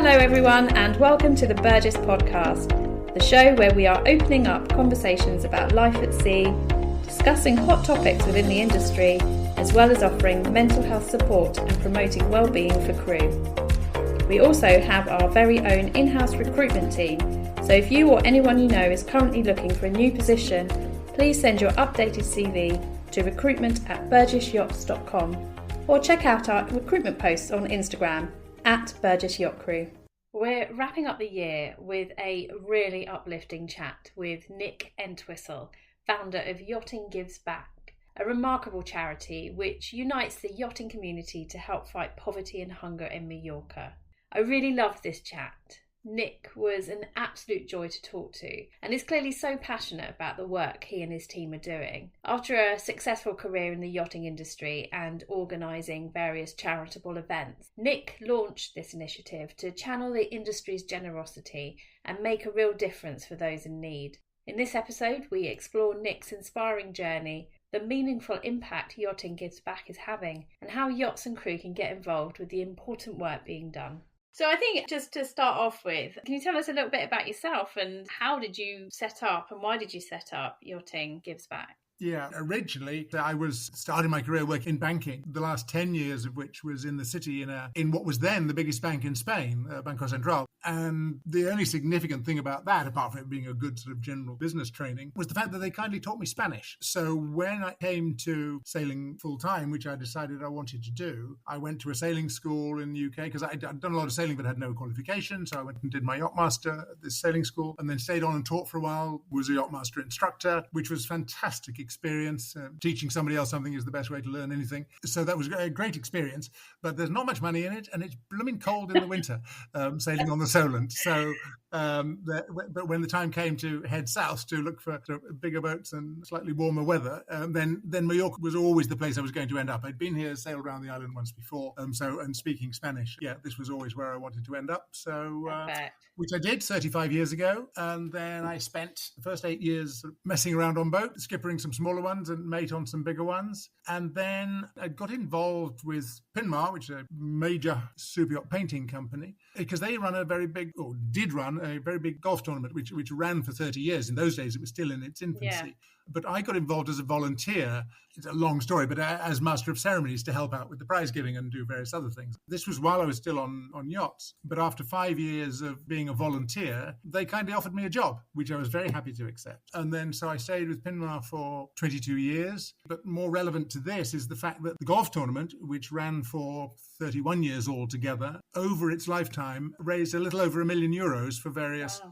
Hello everyone and welcome to the Burgess podcast, the show where we are opening up conversations about life at sea, discussing hot topics within the industry, as well as offering mental health support and promoting well-being for crew. We also have our very own in-house recruitment team, so if you or anyone you know is currently looking for a new position, please send your updated CV to recruitment@burgessyachts.com or check out our recruitment posts on Instagram @Burgess Yacht Crew. We're wrapping up the year with a really uplifting chat with Nick Entwisle, founder of Yachting Gives Back, a remarkable charity which unites the yachting community to help fight poverty and hunger in Mallorca. I really loved this chat. Nick was an absolute joy to talk to and is clearly so passionate about the work he and his team are doing. After a successful career in the yachting industry and organising various charitable events, Nick launched this initiative to channel the industry's generosity and make a real difference for those in need. In this episode, we explore Nick's inspiring journey, the meaningful impact Yachting Gives Back is having, and how yachts and crew can get involved with the important work being done. So I think just to start off with, can you tell us a little bit about yourself and how did you set up and why did you set up Yachting Gives Back? Yeah, originally I was starting my career working in banking, the last 10 years of which was in the city in what was then the biggest bank in Spain, Banco Central. And the only significant thing about that, apart from it being a good sort of general business training, was the fact that they kindly taught me Spanish. So when I came to sailing full time, which I decided I wanted to do, I went to a sailing school in the UK because I'd done a lot of sailing but had no qualification. So I went and did my yachtmaster at this sailing school and then stayed on and taught for a while, was a yachtmaster instructor, which was fantastic experience. Teaching somebody else something is the best way to learn anything. So that was a great experience, but there's not much money in it and it's blooming cold in the winter, sailing on the Solent. So, but when the time came to head south to look for bigger boats and slightly warmer weather, then Mallorca was always the place I was going to end up. I'd been here, sailed around the island once before, and speaking Spanish, this was always where I wanted to end up. So, which I did 35 years ago, and then I spent the first 8 years messing around on boats, skippering some smaller ones and mate on some bigger ones, and then I got involved with Pinmar, which is a major super yacht painting company, because they run did run a very big golf tournament, which ran for 30 years. In those days, it was still in its infancy. Yeah. But I got involved as a volunteer. It's a long story, but as master of ceremonies to help out with the prize giving and do various other things. This was while I was still on yachts. But after 5 years of being a volunteer, they kindly offered me a job, which I was very happy to accept. And then so I stayed with Pinmar for 22 years. But more relevant to this is the fact that the golf tournament, which ran for 31 years altogether, over its lifetime, raised a little over €1 million for various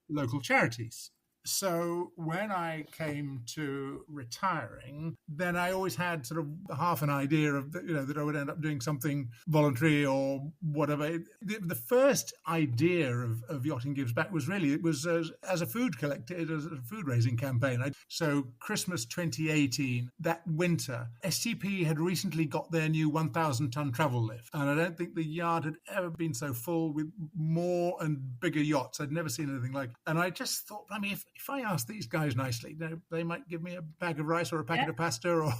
local charities. So when I came to retiring, then I always had sort of half an idea of, that I would end up doing something voluntary or whatever. The first idea of Yachting Gives Back was really, it was as a food collector, as a food raising campaign. So Christmas 2018, that winter, STP had recently got their new 1,000-ton travel lift. And I don't think the yard had ever been so full with more and bigger yachts. I'd never seen anything like it. And I just thought, if I asked these guys nicely, they might give me a bag of rice or a packet of pasta, or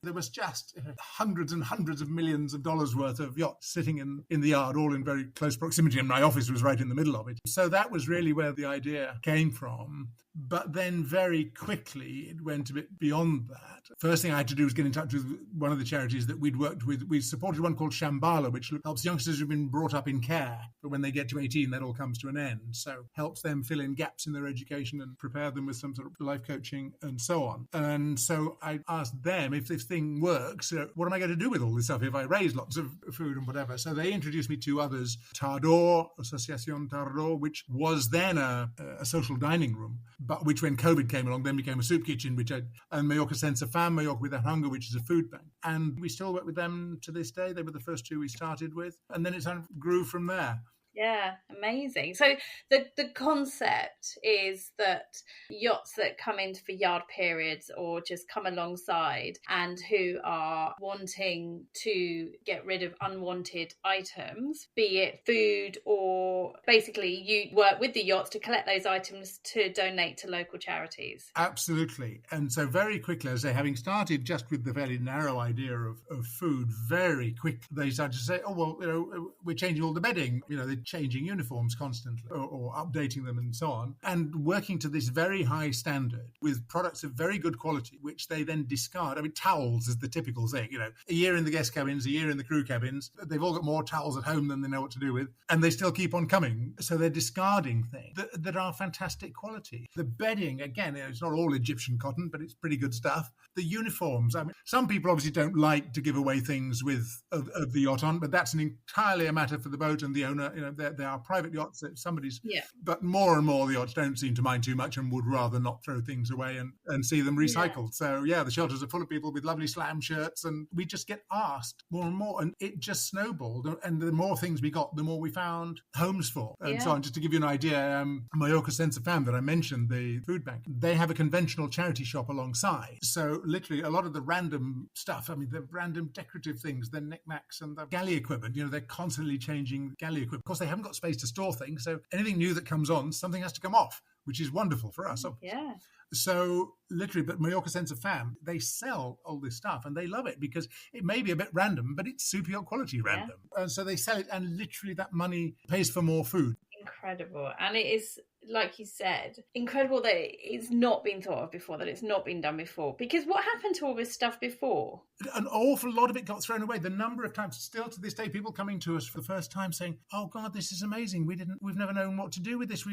there was just hundreds and hundreds of millions of dollars worth of yachts sitting in the yard, all in very close proximity, and my office was right in the middle of it. So that was really where the idea came from. But then very quickly, it went a bit beyond that. First thing I had to do was get in touch with one of the charities that we'd worked with. We supported one called Shambhala, which helps youngsters who've been brought up in care. But when they get to 18, that all comes to an end. So helps them fill in gaps in their education and prepare them with some sort of life coaching and so on. And so I asked them, if this thing works, what am I going to do with all this stuff if I raise lots of food and whatever? So they introduced me to others, Tardor, Association Tardor, which was then a social dining room, but which when COVID came along then became a soup kitchen, and Mallorca Sense of Fam, Mallorca Without Hunger, which is a food bank. And we still work with them to this day. They were the first two we started with. And then it kind of grew from there. Yeah, amazing. So the concept is that yachts that come in for yard periods or just come alongside and who are wanting to get rid of unwanted items, be it food or basically you work with the yachts to collect those items to donate to local charities. Absolutely. And so very quickly, as I say, having started just with the fairly narrow idea of food, very quick they started to say, we're changing all the bedding. They changing uniforms constantly or updating them and so on, and working to this very high standard with products of very good quality, which they then discard. I mean, towels is the typical thing, a year in the guest cabins, a year in the crew cabins. They've all got more towels at home than they know what to do with, and they still keep on coming. So they're discarding things that are fantastic quality. The bedding, again, it's not all Egyptian cotton, but it's pretty good stuff. The uniforms, I mean, some people obviously don't like to give away things of the yacht on, but that's entirely a matter for the boat and the owner. They are private yachts that somebody's. Yeah. But more and more the yachts don't seem to mind too much and would rather not throw things away and see them recycled. So the shelters are full of people with lovely slam shirts, and we just get asked more and more, and it just snowballed. And the more things we got, the more we found homes for, and so on. Just to give you an idea, Mallorca Sense of Fam that I mentioned, the food bank, they have a conventional charity shop alongside. So literally a lot of the random stuff, I mean, the random decorative things, the knickknacks and the galley equipment, they're constantly changing galley equipment. Of course, they haven't got space to store things, so anything new that comes on, something has to come off, which is wonderful for us. Obviously. Yeah. So literally, but Mallorca Sense of Fam, they sell all this stuff and they love it because it may be a bit random, but it's super quality random. And so they sell it, and literally that money pays for more food. Incredible. And it is, like you said, incredible that it's not been thought of before, that it's not been done before. Because what happened to all this stuff before? An awful lot of it got thrown away. The number of times, still to this day, people coming to us for the first time saying, "Oh God, this is amazing. We've never known what to do with this."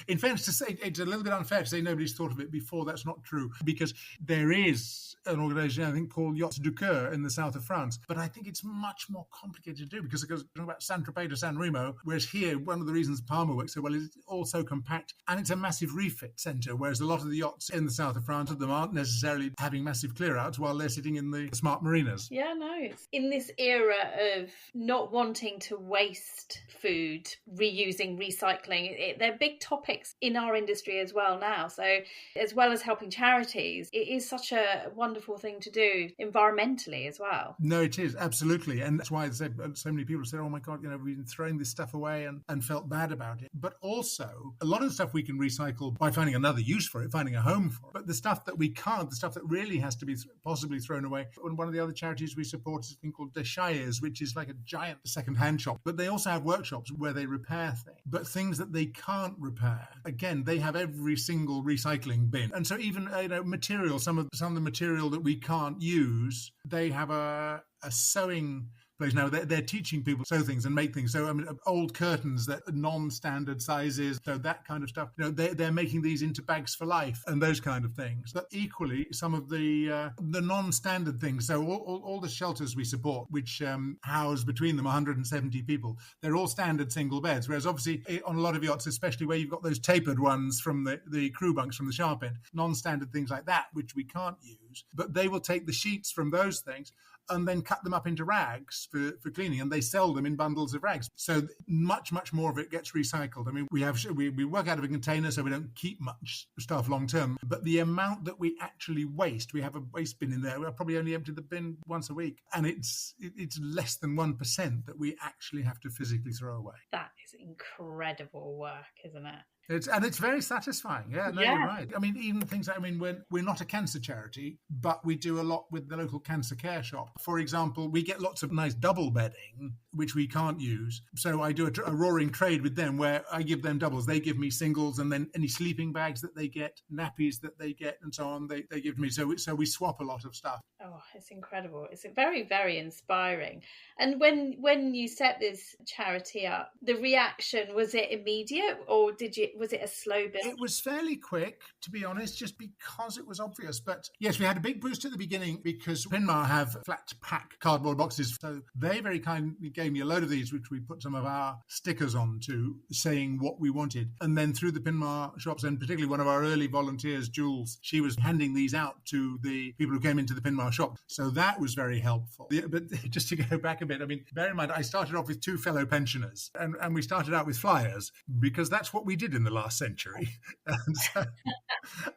In fairness to say, it's a little bit unfair to say nobody's thought of it before. That's not true, because there is an organisation, I think, called Yachts du Coeur in the south of France. But I think it's much more complicated to do because it goes about Saint-Tropez to San Remo, whereas here, one of the reasons Palma works so well is it's all so compact, and it's a massive refit centre, whereas a lot of the yachts in the south of France of them aren't necessarily having massive clear-outs while they're sitting in the smart marinas. Yeah, no. It's in this era of not wanting to waste food, reusing, recycling, they're big topics in our industry as well now. So as well as helping charities, it is such a wonderful thing to do environmentally as well. No, it is, absolutely. And that's why so many people say, "Oh my God, we've been throwing this stuff away," and felt bad about it. But also, a lot of the stuff we can recycle by finding another use for it, finding a home for it. But the stuff that we can't, the stuff that really has to be possibly thrown away. And one of the other charities we support is a thing called Déchires, which is like a giant second-hand shop. But they also have workshops where they repair things. But things that they can't repair, again, they have every single recycling bin. And so even material, some of the material that we can't use, they have a sewing place now. They're teaching people to sew things and make things. So I mean, old curtains that are non-standard sizes, so that kind of stuff. They're making these into bags for life and those kind of things. But equally, some of the non-standard things. So all the shelters we support, which house between them 170 people, they're all standard single beds. Whereas obviously on a lot of yachts, especially where you've got those tapered ones from the crew bunks from the sharp end, non-standard things like that, which we can't use. But they will take the sheets from those things and then cut them up into rags for cleaning, and they sell them in bundles of rags. So much more of it gets recycled. I mean, we work out of a container, so we don't keep much stuff long term. But the amount that we actually waste, we have a waste bin in there. We'll probably only empty the bin once a week, and it's less than 1% that we actually have to physically throw away. That is incredible work, isn't it? It's very satisfying. Yeah, no, you're right. I mean, even things like, we're not a cancer charity, but we do a lot with the local cancer care shop. For example, we get lots of nice double bedding, which we can't use. So I do a roaring trade with them where I give them doubles. They give me singles, and then any sleeping bags that they get, nappies that they get, and so on, they give me. So we swap a lot of stuff. Oh, it's incredible. It's very, very inspiring. And when you set this charity up, the reaction, was it immediate, or was it a slow build? It was fairly quick, to be honest, just because it was obvious. But yes, we had a big boost at the beginning because Pinmar have flat pack cardboard boxes. So they very kindly gave me a load of these, which we put some of our stickers onto, saying what we wanted. And then through the Pinmar shops, and particularly one of our early volunteers, Jules, she was handing these out to the people who came into the Pinmar shop. So that was very helpful. But just to go back a bit, I mean, bear in mind, I started off with 2 fellow pensioners, and we started out with flyers because that's what we did in the last century.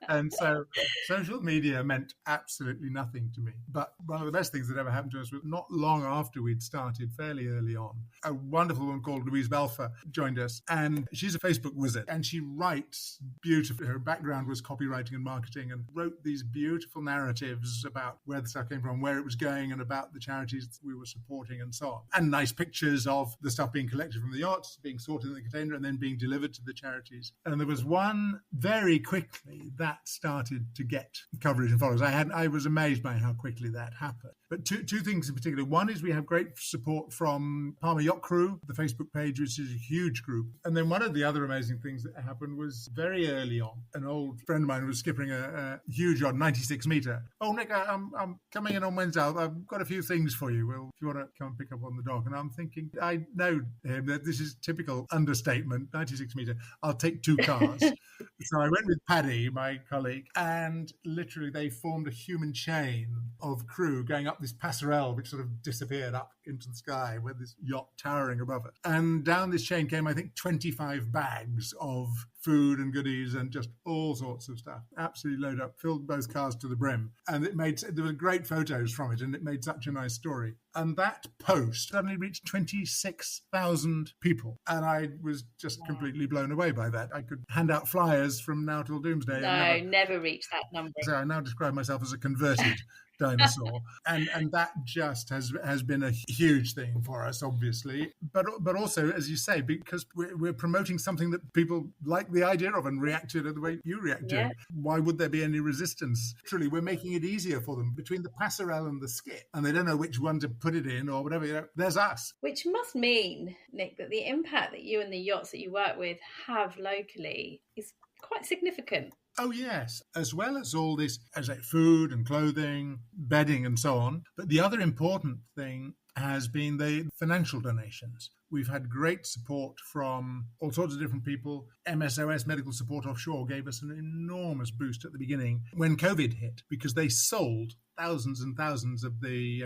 And so social media meant absolutely nothing to me. But one of the best things that ever happened to us was not long after we'd started, fairly early on, a wonderful woman called Louise Balfour joined us, and she's a Facebook wizard, and she writes beautifully. Her background was copywriting and marketing, and wrote these beautiful narratives about where the stuff came from, where it was going, and about the charities we were supporting and so on. And nice pictures of the stuff being collected from the yachts yachts, being sorted in the container and then being delivered to the charities. And there was one very quickly that started to get coverage and followers. I was amazed by how quickly that happened. But two things in particular. One is we have great support from Palmer Yacht Crew, the Facebook page, which is a huge group. And then one of the other amazing things that happened was very early on, an old friend of mine was skipping a huge yacht, 96 meter. Oh, Nick, I'm coming in on Wednesday. I've got a few things for you. Well, if you want to come and pick up on the dock. And I'm thinking, I know him that this is typical understatement, 96 meter. I'll take 2 cars. So I went with Paddy, my colleague, and literally they formed a human chain of crew going up this passerelle, which sort of disappeared up into the sky with this yacht towering above it. And down this chain came, I think, 25 bags of food and goodies and just all sorts of stuff. Absolutely load up, filled both cars to the brim. And there were great photos from it, and it made such a nice story. And that post suddenly reached 26,000 people. And I was just completely blown away by that. I could hand out flyers from now till doomsday. No, never reach that number. So I now describe myself as a converted dinosaur. And that just has been a huge thing for us, obviously. But also, as you say, because we're promoting something that people like the idea of and react to it the way you react to it. Why would there be any resistance? Truly, we're making it easier for them between the passerelle and the skip, and they don't know which one to put it in or whatever. There's us. Which must mean, Nick, that the impact that you and the yachts that you work with have locally is quite significant. Oh, yes, as well as all this, as like food and clothing, bedding and so on. But the other important thing has been the financial donations. We've had great support from all sorts of different people. MSOS, Medical Support Offshore, gave us an enormous boost at the beginning when COVID hit, because they sold thousands and thousands of the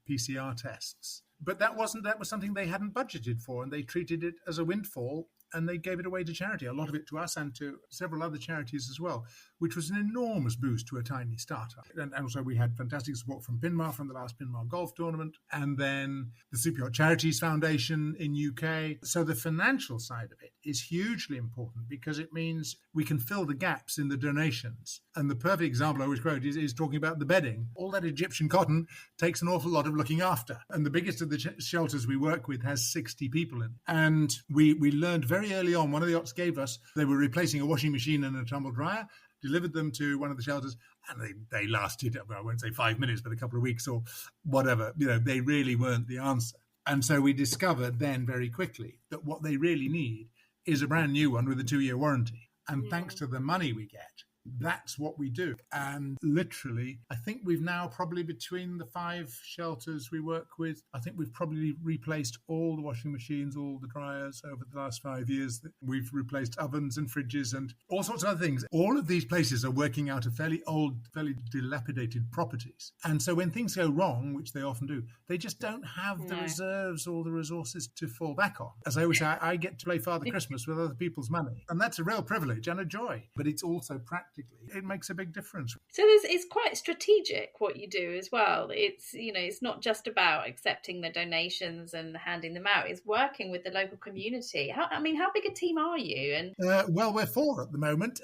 PCR tests. But that was something they hadn't budgeted for, and they treated it as a windfall, and they gave it away to charity, a lot of it to us and to several other charities as well, which was an enormous boost to a tiny startup. And also we had fantastic support from Pinmar, from the last Pinmar golf tournament, and then the Super Yacht Charities Foundation in UK. So the financial side of it is hugely important, because it means we can fill the gaps in the donations. And the perfect example I always quote is talking about the bedding. All that Egyptian cotton takes an awful lot of looking after. And the biggest of the shelters we work with has 60 people in. And we learned very early on, one of the yachts gave us, they were replacing a washing machine and a tumble dryer, delivered them to one of the shelters, and they lasted, I won't say 5 minutes, but a couple of weeks or whatever. They really weren't the answer. And so we discovered then very quickly that what they really need is a brand new one with a 2-year warranty. And thanks to the money we get, that's what we do. And literally, I think we've now probably, between the 5 shelters we work with, I think we've probably replaced all the washing machines, all the dryers over the last 5 years. We've replaced ovens and fridges and all sorts of other things. All of these places are working out of fairly old, fairly dilapidated properties. And so when things go wrong, which they often do, they just don't have the reserves or the resources to fall back on. As I always say, I get to play Father Christmas with other people's money. And that's a real privilege and a joy. But it's also practical. It makes a big difference. So it's quite strategic what you do as well. It's not just about accepting the donations and handing them out. It's working with the local community. How big a team are you? And well, we're 4 at the moment.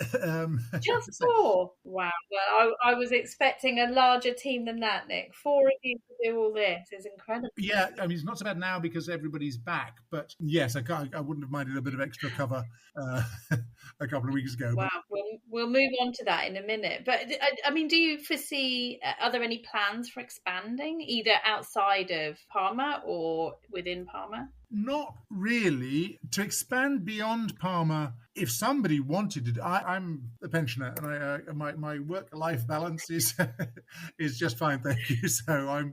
Just 4? Wow. Well, I was expecting a larger team than that, Nick. 4 of you to do all this is incredible. Yeah, it's not so bad now because everybody's back. But yes, I wouldn't have minded a bit of extra cover a couple of weeks ago. Wow. But we'll move on to that in a minute. But do you foresee, are there any plans for expanding either outside of Palma or within Palma? Not really. To expand beyond Palma, if somebody wanted it, I'm a pensioner, and my work-life balance is just fine, thank you. So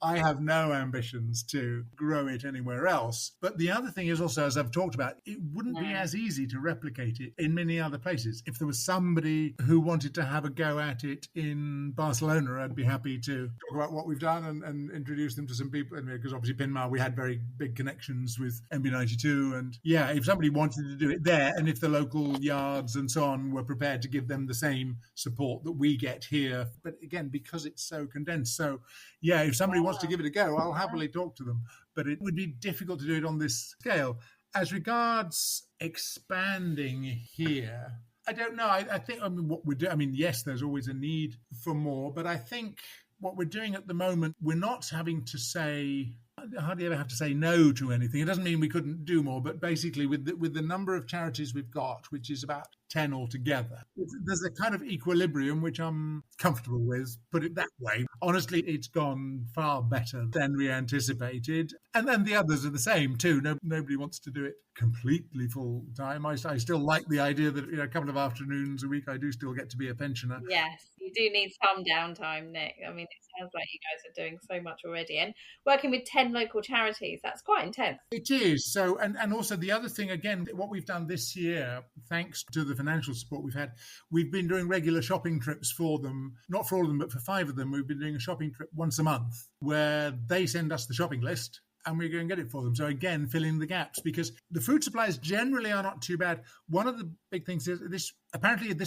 I have no ambitions to grow it anywhere else. But the other thing is also, as I've talked about, it wouldn't be as easy to replicate it in many other places. If there was somebody who wanted to have a go at it in Barcelona, I'd be happy to talk about what we've done and introduce them to some people. Because obviously Pinmar, we had very big connections with MB92, and if somebody wanted to do it there, and if the local yards and so on were prepared to give them the same support that we get here, but again, because it's so condensed, so if somebody wants to give it a go, I'll happily talk to them, but it would be difficult to do it on this scale. As regards expanding here, I don't know. I think what we're doing, yes, there's always a need for more, but I think what we're doing at the moment, we're not having to say, hardly ever have to say no to anything. It doesn't mean we couldn't do more, but basically with the number of charities we've got, which is about 10 altogether, there's a kind of equilibrium which I'm comfortable with, put it that way. Honestly, it's gone far better than we anticipated. And then the others are the same too. Nobody wants to do it completely full time. I still like the idea that a couple of afternoons a week I do still get to be a pensioner. Yes, you do need some downtime, Nick. I mean, it sounds like you guys are doing so much already. And working with 10 local charities, that's quite intense. It is. So, and also the other thing, again, what we've done this year, thanks to the financial support we've had, we've been doing regular shopping trips for them, not for all of them, but for 5 of them. We've been doing a shopping trip once a month where they send us the shopping list and we go and get it for them. So again, filling the gaps, because the food supplies generally are not too bad. One of the big things is this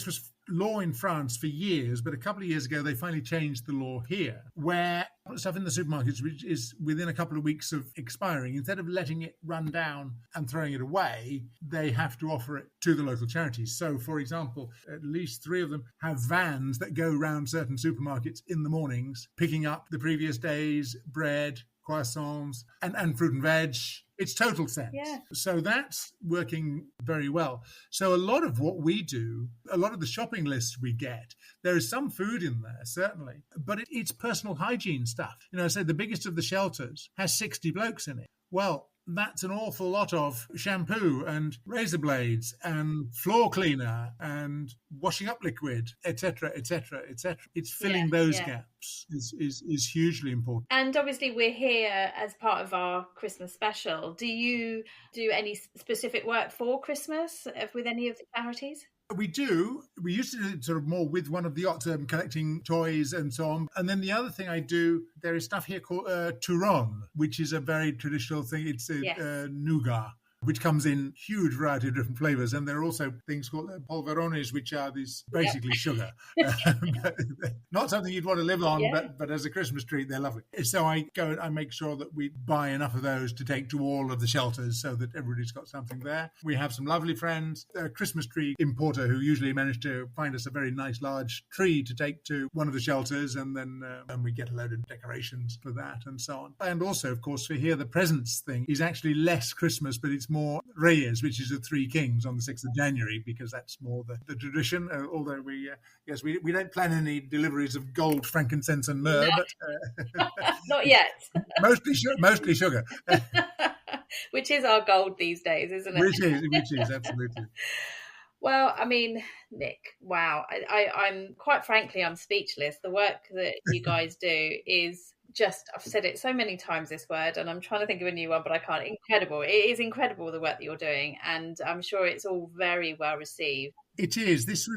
was law in France for years, but a couple of years ago, they finally changed the law here, where stuff in the supermarkets, which is within a couple of weeks of expiring, instead of letting it run down and throwing it away, they have to offer it to the local charities. So, for example, at least 3 of them have vans that go around certain supermarkets in the mornings, picking up the previous day's bread, croissants, and fruit and veg. It's total sense. Yeah. So that's working very well. So a lot of what we do, a lot of the shopping lists we get, there is some food in there, certainly, but it's personal hygiene stuff. I said the biggest of the shelters has 60 blokes in it. Well, that's an awful lot of shampoo and razor blades and floor cleaner and washing up liquid, etc., etc., etc. It's filling those gaps is hugely important. And obviously we're here as part of our Christmas special. Do you do any specific work for Christmas with any of the charities? We do. We used to do it sort of more with one of the yachts, collecting toys and so on. And then the other thing I do, there is stuff here called Turon, which is a very traditional thing. It's nougat, which comes in huge variety of different flavors. And there are also things called polverones, which are these basically sugar. Not something you'd want to live on, but as a Christmas treat, they're lovely. So I go and I make sure that we buy enough of those to take to all of the shelters so that everybody's got something there. We have some lovely friends, a Christmas tree importer who usually managed to find us a very nice large tree to take to one of the shelters, and then we get a load of decorations for that and so on. And also, of course, for here, the presents thing is actually less Christmas, but it's more Reyes, which is the 3 Kings on the 6th of January, because that's more the tradition. Although we don't plan any deliveries of gold, frankincense, and myrrh, but not yet. mostly sugar, which is our gold these days, isn't it? Which is absolutely. Well, I mean, Nick, wow. I'm quite frankly, I'm speechless. The work that you guys do is just, I've said it so many times, this word, and I'm trying to think of a new one, but I can't. Incredible. It is incredible, the work that you're doing, and I'm sure it's all very well received. It is. This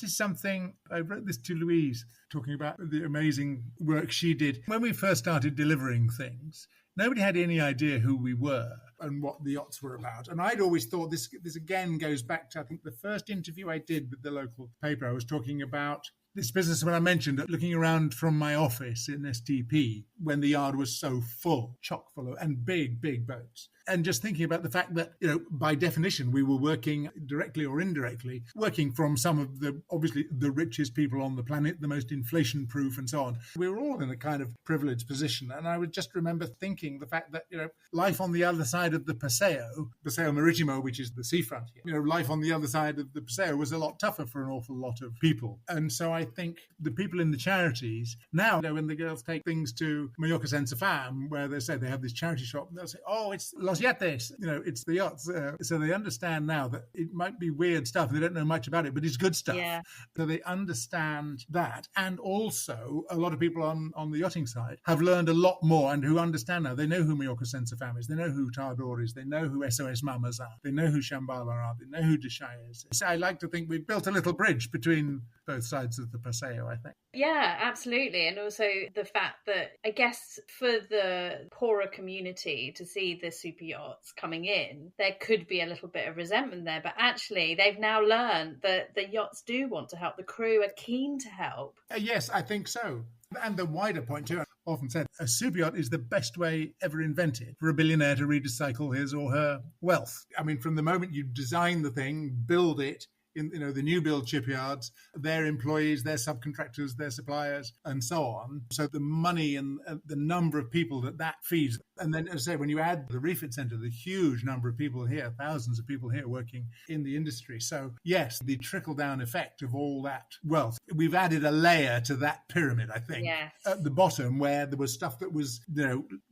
is something, I wrote this to Louise, talking about the amazing work she did. When we first started delivering things, nobody had any idea who we were and what the yachts were about. And I'd always thought, this again goes back to, I think, the first interview I did with the local paper. I was talking about this business when I mentioned it, looking around from my office in STP when the yard was so full, chock full of, and big boats. And just thinking about the fact that, by definition, we were working directly or indirectly, working from some of obviously the richest people on the planet, the most inflation-proof and so on. We were all in a kind of privileged position. And I would just remember thinking the fact that, life on the other side of the Paseo Maritimo, which is the seafront here, life on the other side of the Paseo was a lot tougher for an awful lot of people. And so I think the people in the charities, now, when the girls take things to Mallorca Senza Fam, where they say they have this charity shop, and they'll say, oh, it's Los Yates, it's the yachts. So they understand now that it might be weird stuff. They don't know much about it, but it's good stuff. Yeah. So they understand that. And also, a lot of people on the yachting side have learned a lot more and who understand now. They know who Mallorca Senza Fam is. They know who Tardor is. They know who SOS Mamas are. They know who Shambhala are. They know who Deshai is. So I like to think we've built a little bridge between both sides of the Paseo, I think. Yeah, absolutely. And also the fact that, I guess, for the poorer community to see the super yachts coming in, there could be a little bit of resentment there. But actually, they've now learned that the yachts do want to help. The crew are keen to help. Yes, I think so. And the wider point too, I've often said, a super yacht is the best way ever invented for a billionaire to recycle his or her wealth. I mean, from the moment you design the thing, build it, in the new build shipyards, their employees, their subcontractors, their suppliers, and so on. So the money and the number of people that feeds. And then, as I say, when you add the refit centre, the huge number of people here, thousands of people here working in the industry. So yes, the trickle-down effect of all that wealth, we've added a layer to that pyramid, I think. Yes. At the bottom, where there was stuff that was,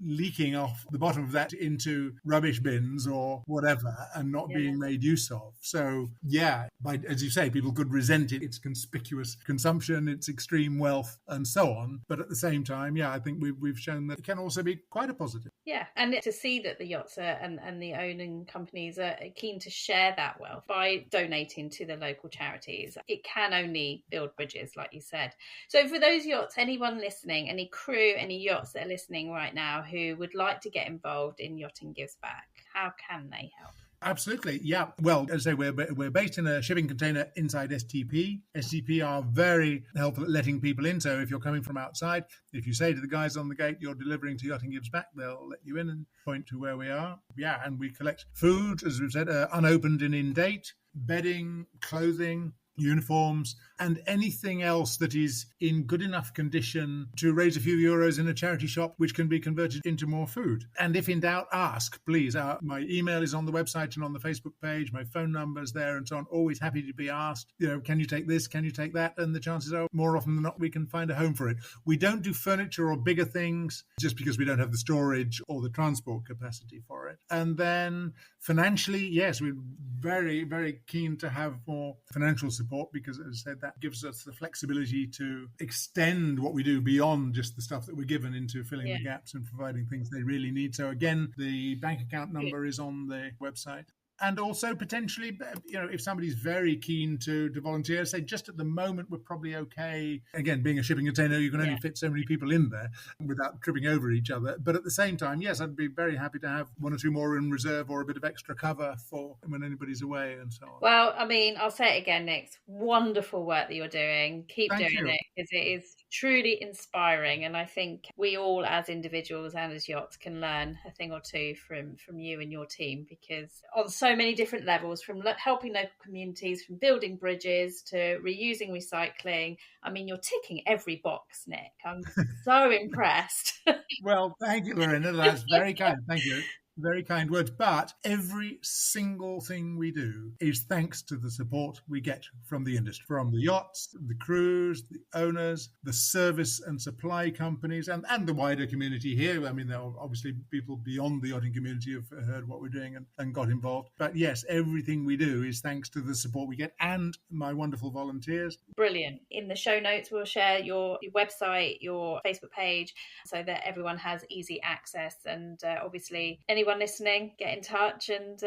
leaking off the bottom of that into rubbish bins or whatever and not being made use of. So yeah, as you say, people could resent it. It's conspicuous consumption, it's extreme wealth and so on. But at the same time, I think we've shown that it can also be quite a positive. Yeah, and to see that the yachts and the owning companies are keen to share that wealth by donating to the local charities, it can only build bridges, like you said. So for those yachts, anyone listening, any crew, any yachts that are listening right now who would like to get involved in Yachting Gives Back, how can they help? Absolutely, yeah. Well, as I say, we're based in a shipping container inside STP. STP are very helpful at letting people in. So if you're coming from outside, if you say to the guys on the gate you're delivering to Yachting Gives Back, they'll let you in and point to where we are. Yeah, and we collect food, as we've said, unopened and in date, bedding, clothing, uniforms, and anything else that is in good enough condition to raise a few euros in a charity shop, which can be converted into more food. And if in doubt, ask, please. My email is on the website and on the Facebook page. My phone number's there and so on. Always happy to be asked, can you take this? Can you take that? And the chances are, more often than not, we can find a home for it. We don't do furniture or bigger things just because we don't have the storage or the transport capacity for it. And then financially, yes, we're very, very keen to have more financial support because, as I said, that gives us the flexibility to extend what we do beyond just the stuff that we're given into filling the gaps and providing things they really need. So again, the bank account number is on the website. And also potentially, if somebody's very keen to volunteer, say just at the moment, we're probably okay. Again, being a shipping container, you can only fit so many people in there without tripping over each other. But at the same time, yes, I'd be very happy to have one or two more in reserve or a bit of extra cover for when anybody's away and so on. Well, I mean, I'll say it again, Nick. Wonderful work that you're doing. Keep doing it because it is truly inspiring. And I think we all as individuals and as yachts can learn a thing or two from you and your team, because on so many different levels, from helping local communities, from building bridges to reusing, recycling. I mean, you're ticking every box, Nick. I'm so impressed. Well, thank you, Lorena. That's very kind. Thank you. Very kind words. But every single thing we do is thanks to the support we get from the industry, from the yachts, the crews, the owners, the service and supply companies, and the wider community here. I mean, there are obviously people beyond the yachting community have heard what we're doing and got involved. But yes, everything we do is thanks to the support we get and my wonderful volunteers. Brilliant. In the show notes, we'll share your website, your Facebook page, so that everyone has easy access. And obviously, anyone listening, get in touch, and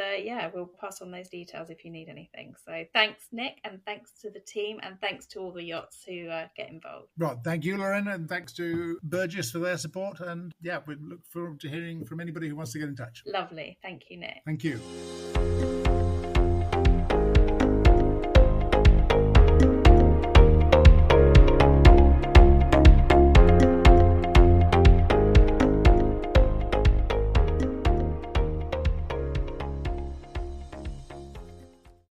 we'll pass on those details if you need anything. So thanks, Nick, and thanks to the team, and thanks to all the yachts who get involved. Right, thank you, Lorena, and thanks to Burgess for their support. And we look forward to hearing from anybody who wants to get in touch. Lovely. Thank you, Nick. Thank you.